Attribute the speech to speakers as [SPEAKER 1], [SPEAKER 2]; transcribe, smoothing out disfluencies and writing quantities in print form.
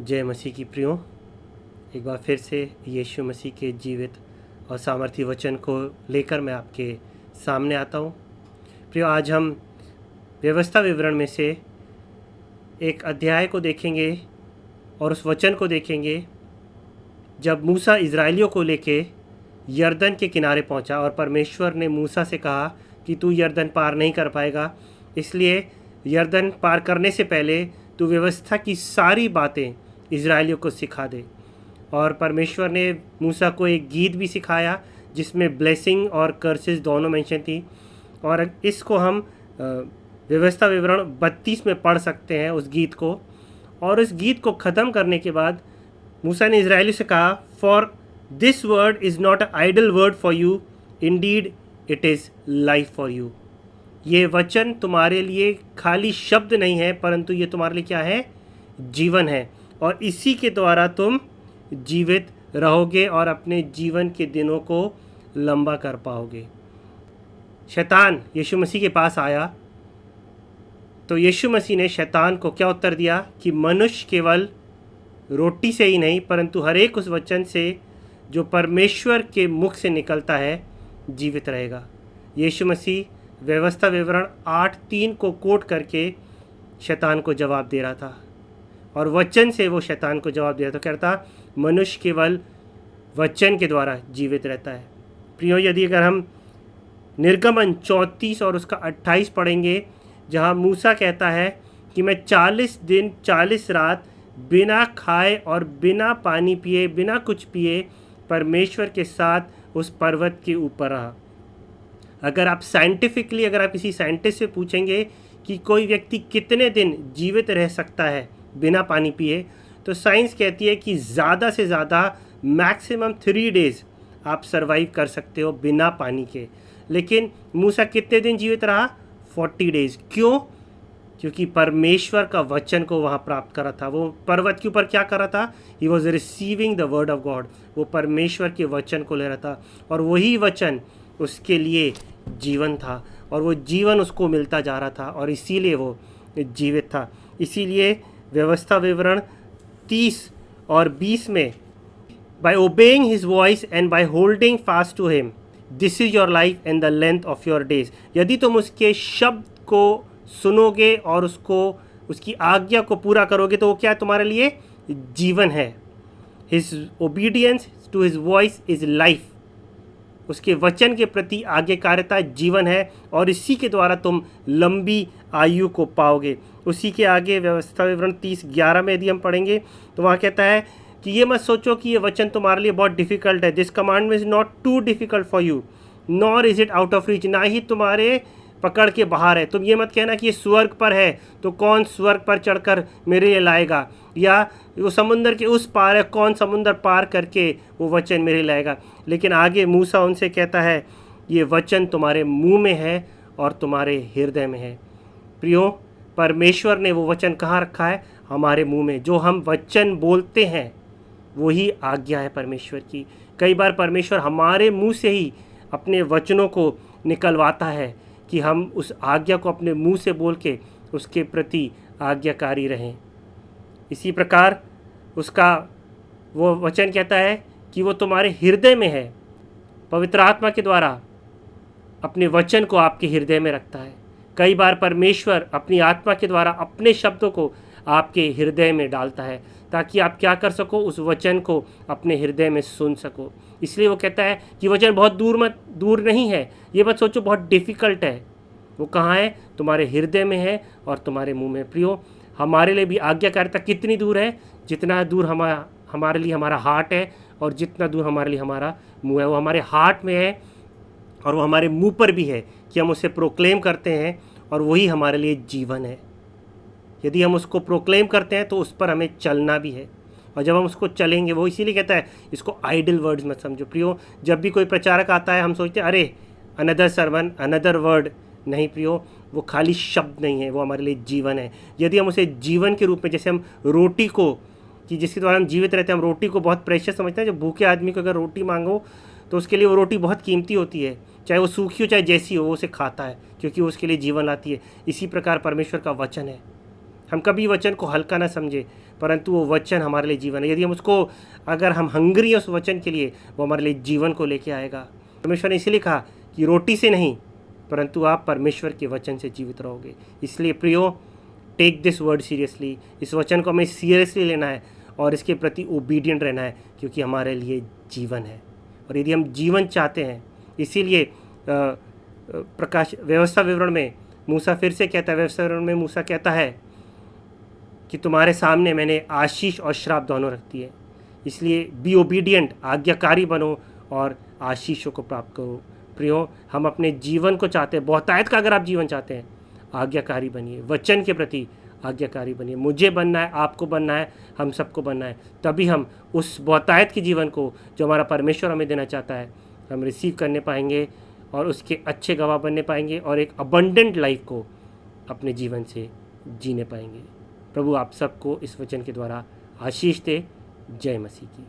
[SPEAKER 1] जय मसीह की प्रियो। एक बार फिर से यीशु मसीह के जीवित और सामर्थी वचन को लेकर मैं आपके सामने आता हूँ। प्रियो, आज हम व्यवस्था विवरण में से एक अध्याय को देखेंगे और उस वचन को देखेंगे जब मूसा इज़राइलियों को लेके यरदन के किनारे पहुंचा और परमेश्वर ने मूसा से कहा कि तू यरदन पार नहीं कर पाएगा, इसलिए यरदन पार करने से पहले तू व्यवस्था की सारी बातें इज़राइलियों को सिखा दे। और परमेश्वर ने मूसा को एक गीत भी सिखाया जिसमें ब्लेसिंग और कर्सेस दोनों मेंशन थी। और इसको हम व्यवस्था विवरण 32 में पढ़ सकते हैं उस गीत को। और इस गीत को ख़त्म करने के बाद मूसा ने इज़राइली से कहा, for this word is not a idle word for you, indeed it is life for you. ये वचन तुम्हारे लिए खाली शब्द नहीं है, परंतु ये तुम्हारे लिए क्या है? जीवन है। और इसी के द्वारा तुम जीवित रहोगे और अपने जीवन के दिनों को लंबा कर पाओगे। शैतान यीशु मसीह के पास आया तो यीशु मसीह ने शैतान को क्या उत्तर दिया कि मनुष्य केवल रोटी से ही नहीं परंतु हर एक उस वचन से जो परमेश्वर के मुख से निकलता है जीवित रहेगा। यीशु मसीह व्यवस्था विवरण 8:3 को कोट करके शैतान को जवाब दे रहा था और वचन से वो शैतान को जवाब दे रहा था। कहता मनुष्य केवल वचन के द्वारा जीवित रहता है। प्रियो, यदि अगर हम निर्गमन 34 और उसका 28 पढ़ेंगे, जहाँ मूसा कहता है कि मैं 40 दिन 40 रात बिना खाए और बिना पानी पिए, बिना कुछ पिए परमेश्वर के साथ उस पर्वत के ऊपर रहा। अगर आप साइंटिफिकली अगर आप किसी साइंटिस्ट से पूछेंगे कि कोई व्यक्ति कितने दिन जीवित रह सकता है बिना पानी पिए, तो साइंस कहती है कि ज़्यादा से ज़्यादा मैक्सिमम 3 डेज़ आप सरवाइव कर सकते हो बिना पानी के। लेकिन मूसा कितने दिन जीवित रहा? 40 डेज़। क्यों? क्योंकि परमेश्वर का वचन को वहाँ प्राप्त करा था। वो पर्वत के ऊपर क्या कर रहा था? He was receiving the word of God. वो परमेश्वर के वचन को ले रहा था और वही वचन उसके लिए जीवन था और वो जीवन उसको मिलता जा रहा था और इसीलिए वो जीवित था। इसीलिए व्यवस्था विवरण 30 और 20 में by obeying his voice and by holding fast to him this is your life and the length of your days. यदि तुम उसके शब्द को सुनोगे और उसकी आज्ञा को पूरा करोगे तो वो क्या तुम्हारे लिए जीवन है। His obedience to his voice is life. उसके वचन के प्रति आज्ञाकारिता जीवन है और इसी के द्वारा तुम लंबी आयु को पाओगे। उसी के आगे व्यवस्था विवरण 30:11 में यदि हम पढ़ेंगे तो वहाँ कहता है कि ये मत सोचो कि ये वचन तुम्हारे लिए बहुत डिफ़िकल्ट है। This commandment is not too difficult for you nor is it out of reach. ना ही तुम्हारे पकड़ के बाहर है। तुम ये मत कहना कि ये स्वर्ग पर है तो कौन स्वर्ग पर चढ़कर मेरे लिए लाएगा, या वो समुंदर के उस पार है, कौन समुंदर पार करके वो वचन मेरे लिए लाएगा। लेकिन आगे मूसा उनसे कहता है ये वचन तुम्हारे मुंह में है और तुम्हारे हृदय में है। प्रियो, परमेश्वर ने वो वचन कहाँ रखा है? हमारे मुंह में। जो हम वचन बोलते हैं वही आज्ञा है परमेश्वर की। कई बार परमेश्वर हमारे मुंह से ही अपने वचनों को निकलवाता है कि हम उस आज्ञा को अपने मुंह से बोल के उसके प्रति आज्ञाकारी रहें। इसी प्रकार उसका वो वचन कहता है कि वो तुम्हारे हृदय में है। पवित्र आत्मा के द्वारा अपने वचन को आपके हृदय में रखता है। कई बार परमेश्वर अपनी आत्मा के द्वारा अपने शब्दों को आपके हृदय में डालता है ताकि आप क्या कर सको? उस वचन को अपने हृदय में सुन सको। इसलिए वो कहता है कि वचन बहुत दूर नहीं है। ये मत सोचो बहुत डिफ़िकल्ट है। वो कहाँ है? तुम्हारे हृदय में है और तुम्हारे मुंह में। प्रियो, हमारे लिए भी आज्ञाकारिता कितनी दूर है? जितना दूर हमारे लिए हमारा हार्ट है और जितना दूर हमारे लिए हमारा मुंह है। वो हमारे हार्ट में है और वो हमारे मुंह पर भी है कि हम उसे प्रोक्लेम करते हैं और वही हमारे लिए जीवन है। यदि हम उसको प्रोक्लेम करते हैं तो उस पर हमें चलना भी है और जब हम उसको चलेंगे, वो इसीलिए कहता है इसको आइडल वर्ड्स मत समझो। प्रियो, जब भी कोई प्रचारक आता है हम सोचते हैं अरे अनदर सर्मन, अनदर वर्ड। नहीं प्रियो, वो खाली शब्द नहीं है, वो हमारे लिए जीवन है। यदि हम उसे जीवन के रूप में, जैसे हम रोटी को, कि जिसके द्वारा हम जीवित रहते हैं, हम रोटी को बहुत प्रेशियस समझते हैं। जब भूखे आदमी को अगर रोटी मांगो तो उसके लिए वो रोटी बहुत कीमती होती है, चाहे वो सूखी हो चाहे जैसी हो, वो उसे खाता है क्योंकि वो उसके लिए जीवन लाती है। इसी प्रकार परमेश्वर का वचन है। हम कभी वचन को हल्का ना समझे। परंतु वो वचन हमारे लिए जीवन है। यदि हम उसको, अगर हम हंग्री हैं उस वचन के लिए, वो हमारे लिए जीवन को लेके आएगा। परमेश्वर ने इसीलिए कहा कि रोटी से नहीं, परंतु आप परमेश्वर के वचन से जीवित रहोगे। इसलिए प्रियो, टेक दिस वर्ड सीरियसली। इस वचन को हमें सीरियसली लेना है और इसके प्रति ओबीडियंट रहना है, क्योंकि हमारे लिए जीवन है। और यदि हम जीवन चाहते हैं, इसीलिए प्रकाश व्यवस्था विवरण में मूसा फिर से कहता है, व्यवस्था विवरण में मूसा कहता है कि तुम्हारे सामने मैंने आशीष और श्राप दोनों रख दिए। इसलिए बी ओबीडियंट, आज्ञाकारी बनो और आशीषों को प्राप्त करो। प्रियो, हम अपने जीवन को चाहते हैं, बहुतायत का अगर आप जीवन चाहते हैं, आज्ञाकारी बनिए, वचन के प्रति आज्ञाकारी बनिए। मुझे बनना है, आपको बनना है, हम सबको बनना है। तभी हम उस बहुतायत के जीवन को जो हमारा परमेश्वर हमें देना चाहता है, हम रिसीव करने पाएंगे और उसके अच्छे गवाह बनने पाएंगे और एक अबंडेंट लाइफ को अपने जीवन से जीने पाएंगे। प्रभु आप सबको इस वचन के द्वारा आशीष दे। जय मसीह की।